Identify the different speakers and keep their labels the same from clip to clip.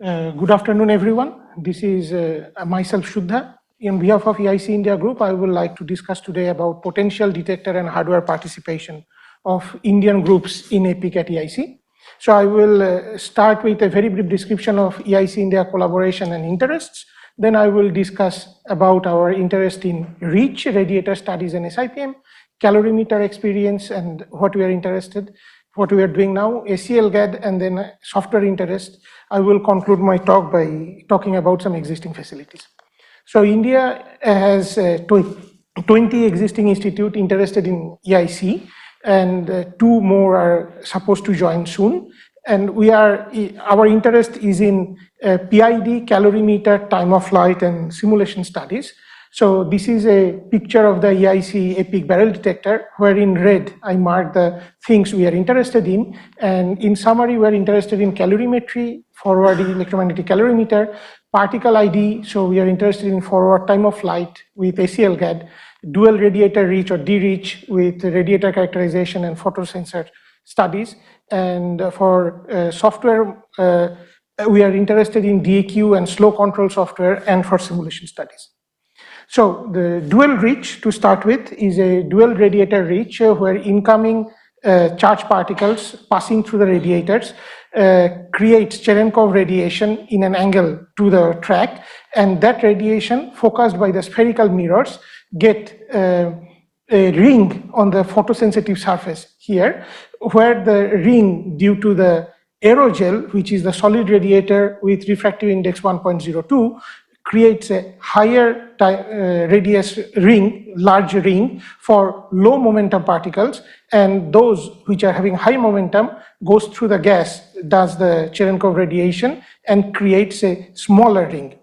Speaker 1: Good afternoon, everyone. This is myself, Shuddha. On behalf of EIC India Group, I would like to discuss today about potential detector and hardware participation of Indian groups in EPIC at EIC. So I will start with a very brief description of EIC India collaboration and interests. Then I will discuss about our interest in REACH, radiator studies and SIPM, calorimeter experience and what we are interested, what we are doing now, ACL GAD, and then software interest. I will conclude my talk by talking about some existing facilities. So India has 20 existing institutes interested in EIC, and 2 more are supposed to join soon. And our interest is in PID, calorimeter, time of flight, and simulation studies. So this is a picture of the EIC EPIC barrel detector, where in red I mark the things we are interested in. And in summary, we are interested in calorimetry, forward electromagnetic calorimeter, particle ID. So we are interested in forward time of flight with ACL GAD, dual radiator reach or D-reach with radiator characterization and photosensor studies. And for software, we are interested in DAQ and slow control software and for simulation studies. So the dual reach to start with is a dual radiator reach where incoming charged particles passing through the radiators creates Cherenkov radiation in an angle to the track, and that radiation focused by the spherical mirrors get a ring on the photosensitive surface here, where the ring, due to the aerogel, which is the solid radiator with refractive index 1.02, creates a higher radius ring, large ring for low momentum particles, and those which are having high momentum goes through the gas, does the Cherenkov radiation and creates a smaller ring.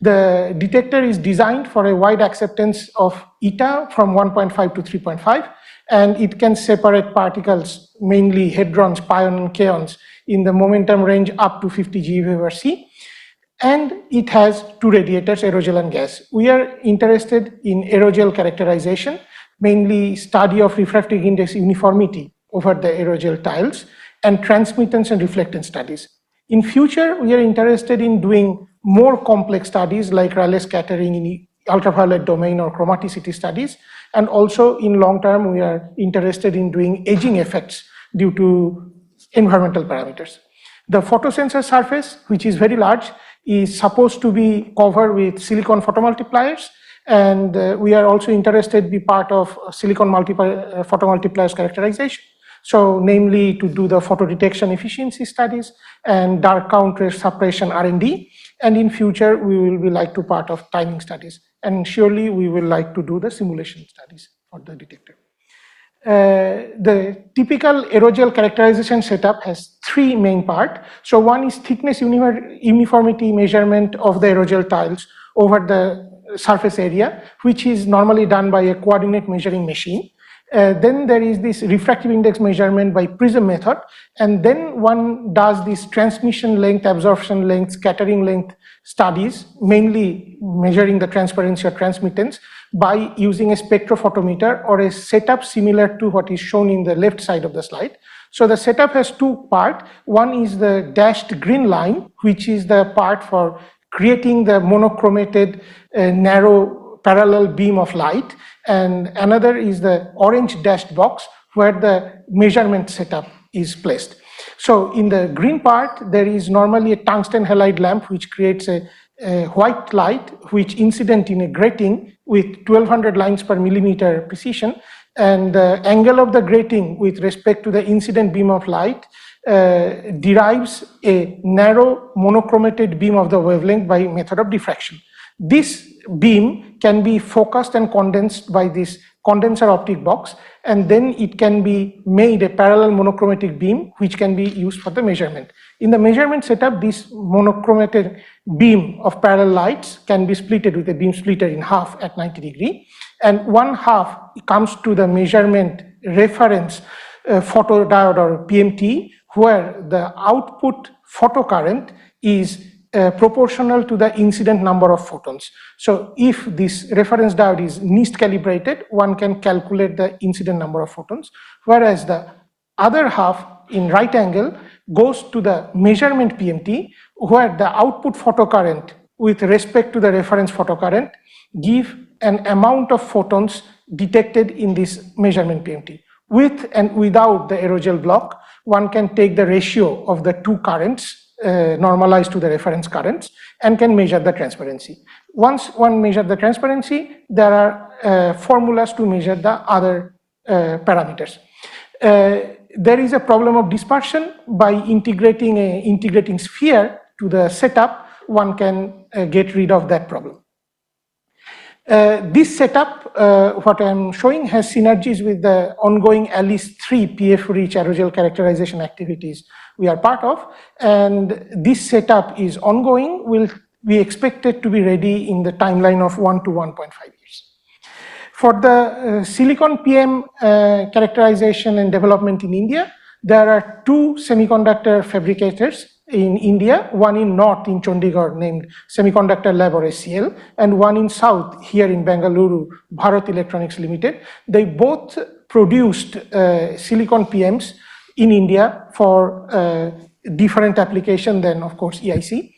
Speaker 1: The detector is designed for a wide acceptance of eta from 1.5 to 3.5, and it can separate particles, mainly hadrons, pion and kaons, in the momentum range up to 50 GeV/c. And it has 2 radiators, aerogel and gas. We are interested in aerogel characterization, mainly study of refractive index uniformity over the aerogel tiles, and transmittance and reflectance studies. In future, we are interested in doing more complex studies like Rayleigh scattering in ultraviolet domain or chromaticity studies. And also in long term, we are interested in doing aging effects due to environmental parameters. The photosensor surface, which is very large, is supposed to be covered with silicon photomultipliers, and we are also interested to be part of silicon photomultipliers characterization. So namely to do the photo detection efficiency studies and dark count suppression R&D, and in future we will be like to part of timing studies, and surely we will like to do the simulation studies for the detector. The typical aerogel characterization setup has 3 main parts. So one is thickness uniformity measurement of the aerogel tiles over the surface area, which is normally done by a coordinate measuring machine. Then there is this refractive index measurement by prism method, and then one does this transmission length, absorption length, scattering length studies, mainly measuring the transparency or transmittance by using a spectrophotometer or a setup similar to what is shown in the left side of the slide. So the setup has 2 parts. One is the dashed green line, which is the part for creating the monochromated narrow parallel beam of light, and another is the orange dashed box where the measurement setup is placed. So in the green part, there is normally a tungsten halide lamp which creates a white light which incident in a grating with 1200 lines per millimeter precision, and the angle of the grating with respect to the incident beam of light derives a narrow monochromated beam of the wavelength by method of diffraction. This beam can be focused and condensed by this condenser optic box, and then it can be made a parallel monochromatic beam which can be used for the measurement. In the measurement setup, this monochromated beam of parallel lights can be splitted with a beam splitter in half at 90 degrees, and one half comes to the measurement reference photodiode or PMT, where the output photocurrent is proportional to the incident number of photons. So if this reference diode is NIST calibrated, one can calculate the incident number of photons, whereas the other half in right angle goes to the measurement PMT, where the output photocurrent with respect to the reference photocurrent give an amount of photons detected in this measurement PMT. With and without the aerogel block, one can take the ratio of the two currents normalized to the reference currents and can measure the transparency. Once one measures the transparency, there are formulas to measure the other parameters. There is a problem of dispersion. By integrating an integrating sphere to the setup, one can get rid of that problem. This setup, what I am showing, has synergies with the ongoing ALICE-3 PF-rich aerogel characterization activities we are part of, and this setup is ongoing. We expect it to be ready in the timeline of 1 to 1.5 years. For the silicon PM characterization and development in India, there are two semiconductor fabricators in India, one in north in Chandigarh named Semiconductor Lab or SCL, and one in south here in Bengaluru, Bharat Electronics Limited. They both produced silicon PMs in India for different application than, of course, EIC.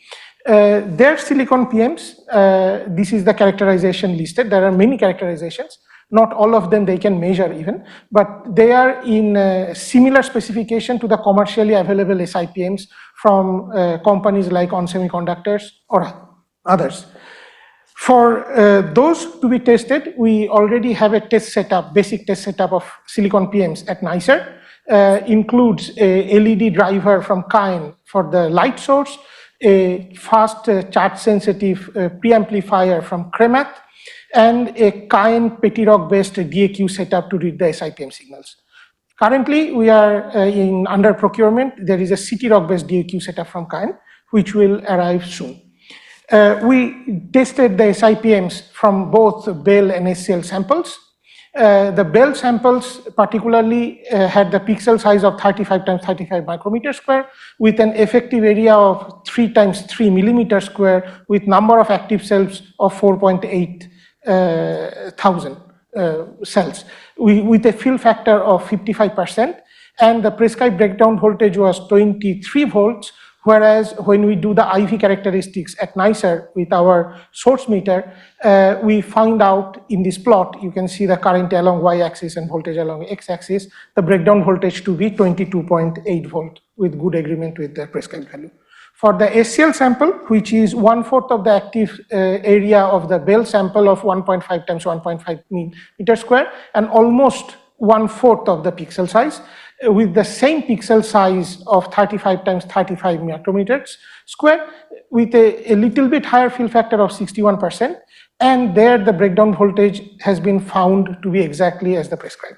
Speaker 1: Their silicon PMs, this is the characterization listed. There are many characterizations. Not all of them they can measure even, but they are in similar specification to the commercially available SiPMs from companies like ON Semiconductors or others. For those to be tested, we already have a test setup, basic test setup of silicon PMs at NISER. Includes a LED driver from CAIN for the light source, a fast charge sensitive preamplifier from Cremath, and a CAIN Petirock based DAQ setup to read the SiPM signals. Currently, we are under procurement. There is a CTROC based DAQ setup from CAIN, which will arrive soon. We tested the SiPMs from both Bell and SCL samples. The Bell samples particularly had the pixel size of 35 times 35 micrometer square with an effective area of 3 times 3 millimeter square with number of active cells of 4.8 thousand cells with a fill factor of 55%, and the prescribed breakdown voltage was 23 volts, whereas when we do the IV characteristics at NISER with our source meter, we find out in this plot, you can see the current along y-axis and voltage along x-axis, the breakdown voltage to be 22.8 volt with good agreement with the prescribed value. For the SCL sample, which is 1/4 of the active area of the Bell sample of 1.5 times 1.5 meter square, and almost 1/4 of the pixel size, with the same pixel size of 35 times 35 micrometers square, with a little bit higher fill factor of 61%, and there the breakdown voltage has been found to be exactly as the prescribed.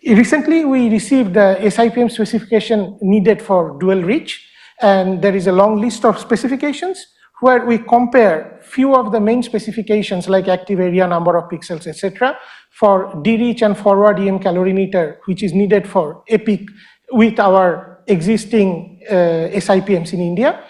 Speaker 1: Recently, we received the SiPM specification needed for dual reach, and there is a long list of specifications where we compare few of the main specifications like active area, number of pixels, etc. for D-reach and forward EM calorimeter, which is needed for EPIC with our existing SiPMs in India.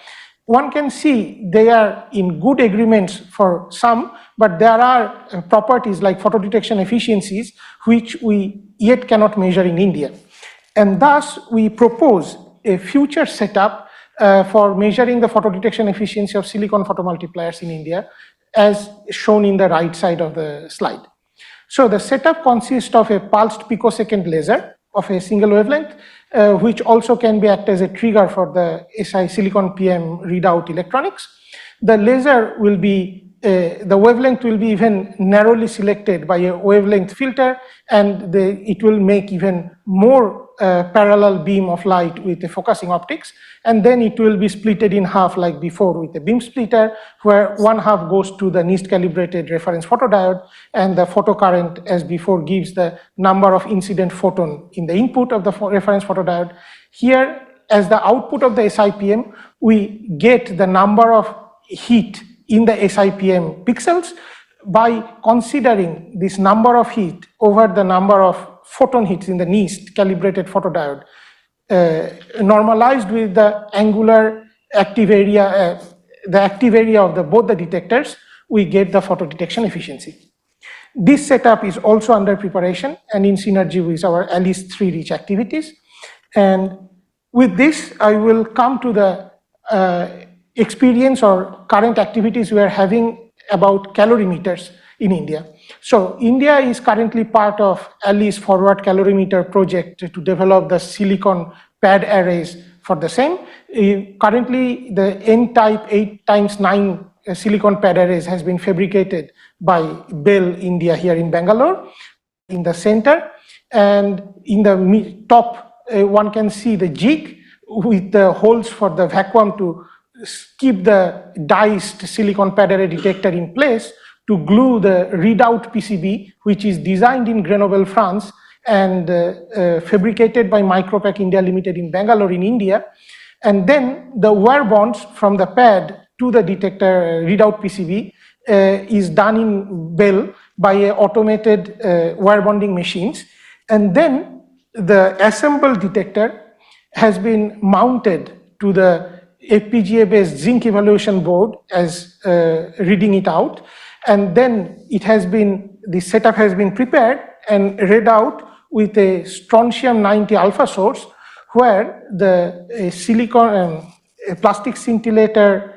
Speaker 1: One can see they are in good agreements for some, but there are properties like photodetection efficiencies which we yet cannot measure in India. And thus we propose a future setup for measuring the photodetection efficiency of silicon photomultipliers in India, as shown in the right side of the slide. So the setup consists of a pulsed picosecond laser of a single wavelength, which also can be act as a trigger for the SI silicon PM readout electronics. The laser will be, the wavelength will be even narrowly selected by a wavelength filter, and it will make even more parallel beam of light with the focusing optics, and then it will be splitted in half like before with a beam splitter, where one half goes to the NIST calibrated reference photodiode, and the photocurrent as before gives the number of incident photon in the input of the reference photodiode. Here, as the output of the SiPM, we get the number of heat in the SiPM pixels by considering this number of heat over the number of photon hits in the NIST calibrated photodiode, normalized with the angular active area, the active area of both the detectors, we get the photodetection efficiency. This setup is also under preparation and in synergy with our ALICE-3 reach activities. And with this, I will come to the experience or current activities we are having about calorimeters in India. So India is currently part of ALICE Forward Calorimeter project to develop the silicon pad arrays for the same. Currently, the N-type 8x9 silicon pad arrays has been fabricated by BEL India here in Bangalore, in the center, and in the top one can see the jig with the holes for the vacuum to keep the diced silicon pad array detector in place, to glue the readout PCB, which is designed in Grenoble, France, and fabricated by Micropack India Limited in Bangalore in India. And then the wire bonds from the pad to the detector readout PCB is done in BEL by automated wire bonding machines. And then the assembled detector has been mounted to the FPGA-based zinc evaluation board as reading it out. And then it has been, the setup has been prepared and read out with a strontium-90 alpha source, where the silicon plastic scintillator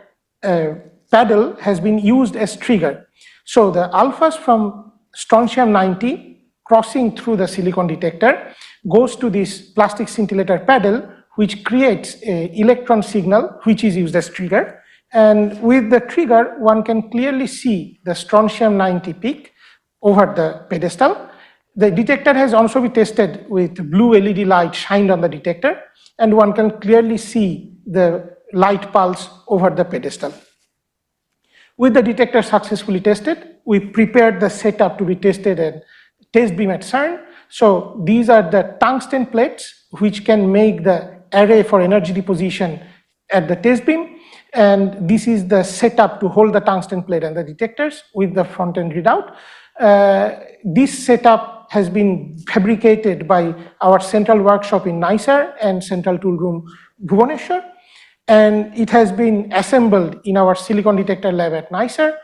Speaker 1: paddle has been used as trigger. So the alphas from strontium-90 crossing through the silicon detector goes to this plastic scintillator paddle, which creates an electron signal, which is used as trigger. And with the trigger, one can clearly see the strontium-90 peak over the pedestal. The detector has also been tested with blue LED light shined on the detector, and one can clearly see the light pulse over the pedestal. With the detector successfully tested, we prepared the setup to be tested at test beam at CERN. So these are the tungsten plates which can make the array for energy deposition at the test beam. And this is the setup to hold the tungsten plate and the detectors with the front-end readout. This setup has been fabricated by our central workshop in NISER and central tool room Bhubaneswar. And it has been assembled in our silicon detector lab at NISER.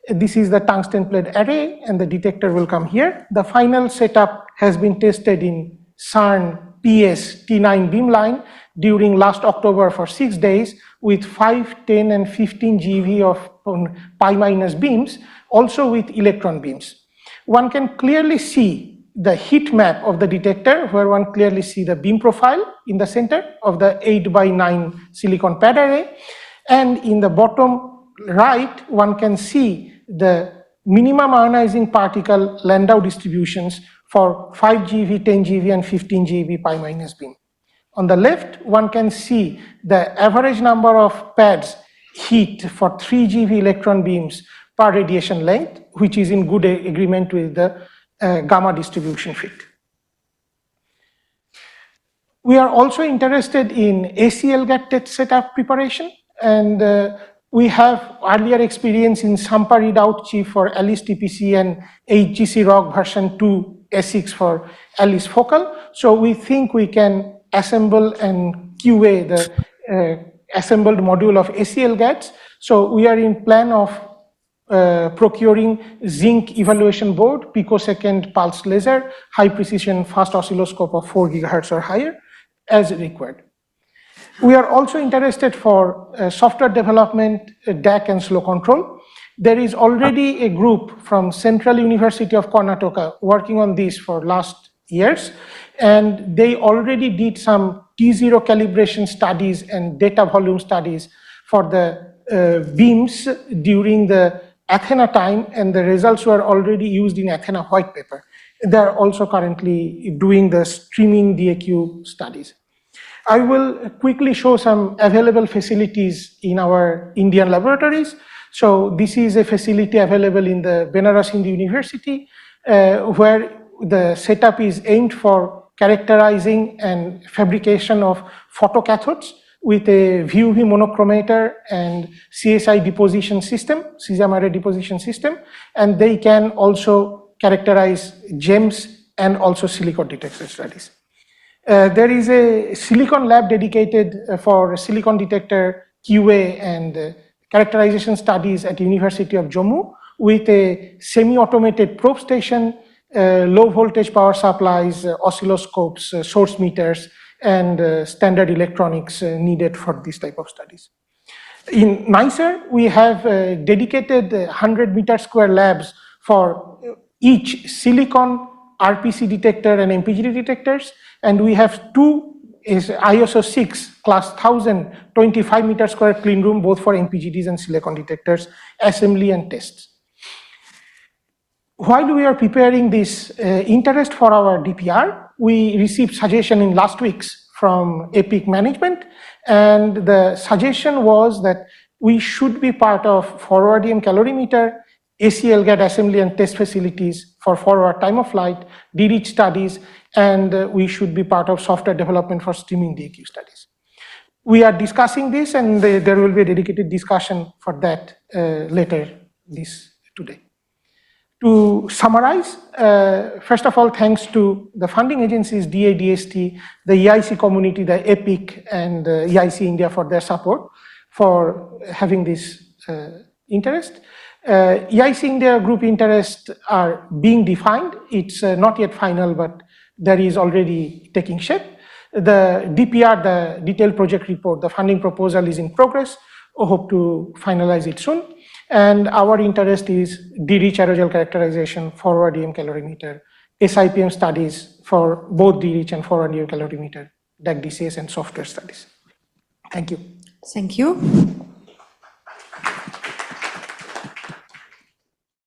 Speaker 1: This is the tungsten plate array, and the detector will come here. The final setup has been tested in CERN PS T9 beamline during last October for 6 days with 5, 10, and 15 GeV of pi- beams, also with electron beams. One can clearly see the heat map of the detector, where one clearly see the beam profile in the center of the 8x9 silicon pad array. And in the bottom right, one can see the minimum ionizing particle Landau distributions for 5 GeV, 10 GeV, and 15 GeV pi- beam. On the left, one can see the average number of pads heat for 3 GeV electron beams per radiation length, which is in good agreement with the gamma distribution fit. We are also interested in ACL-GAT test setup preparation, and we have earlier experience in Sampa readout chip for ALICE TPC and HGC ROG version 2 ASICs for ALICE focal. So we think we can assemble and QA the assembled module of ACL-GATs. So we are in plan of procuring zinc evaluation board, picosecond pulse laser, high precision fast oscilloscope of 4 GHz or higher as required. We are also interested for software development, DAC and slow control. There is already a group from Central University of Karnataka working on this for last years, and they already did some T0 calibration studies and data volume studies for the beams during the Athena time, and the results were already used in Athena white paper. They are also currently doing the streaming DAQ studies. I will quickly show some available facilities in our Indian laboratories. So this is a facility available in the Benaras Hindu University, where the setup is aimed for characterizing and fabrication of photocathodes with a VUV monochromator and CSI deposition system, cesium array deposition system, and they can also characterize GEMS and also silicon detector studies. There is a silicon lab dedicated for silicon detector QA and characterization studies at University of Jammu with a semi-automated probe station, low voltage power supplies, oscilloscopes, source meters, and standard electronics needed for this type of studies. In NISER, we have dedicated 100-meter square labs for each silicon, RPC detector, and MPGD detectors, and we have two ISO 6 class 1000 25-meter square clean room, both for MPGDs and silicon detectors, assembly and tests. While we are preparing this interest for our DPR, we received suggestion in last weeks from EPIC management, and the suggestion was that we should be part of forward EM calorimeter, AC-LGAD assembly and test facilities for forward time of flight, D-REACH studies, and we should be part of software development for streaming DAQ studies. We are discussing this, and there will be a dedicated discussion for that later today. To summarize, first of all, thanks to the funding agencies, DA, DST, the EIC community, the EPIC, and EIC India for their support for having this interest. EIC India group interests are being defined. It's not yet final, but there is already taking shape. The DPR, the detailed project report, the funding proposal is in progress. We hope to finalize it soon. And our interest is D-REACH aerogel characterization, forward EM calorimeter, SIPM studies for both D-REACH and forward EM calorimeter, DAC DCS, and software studies. Thank you.
Speaker 2: Thank you.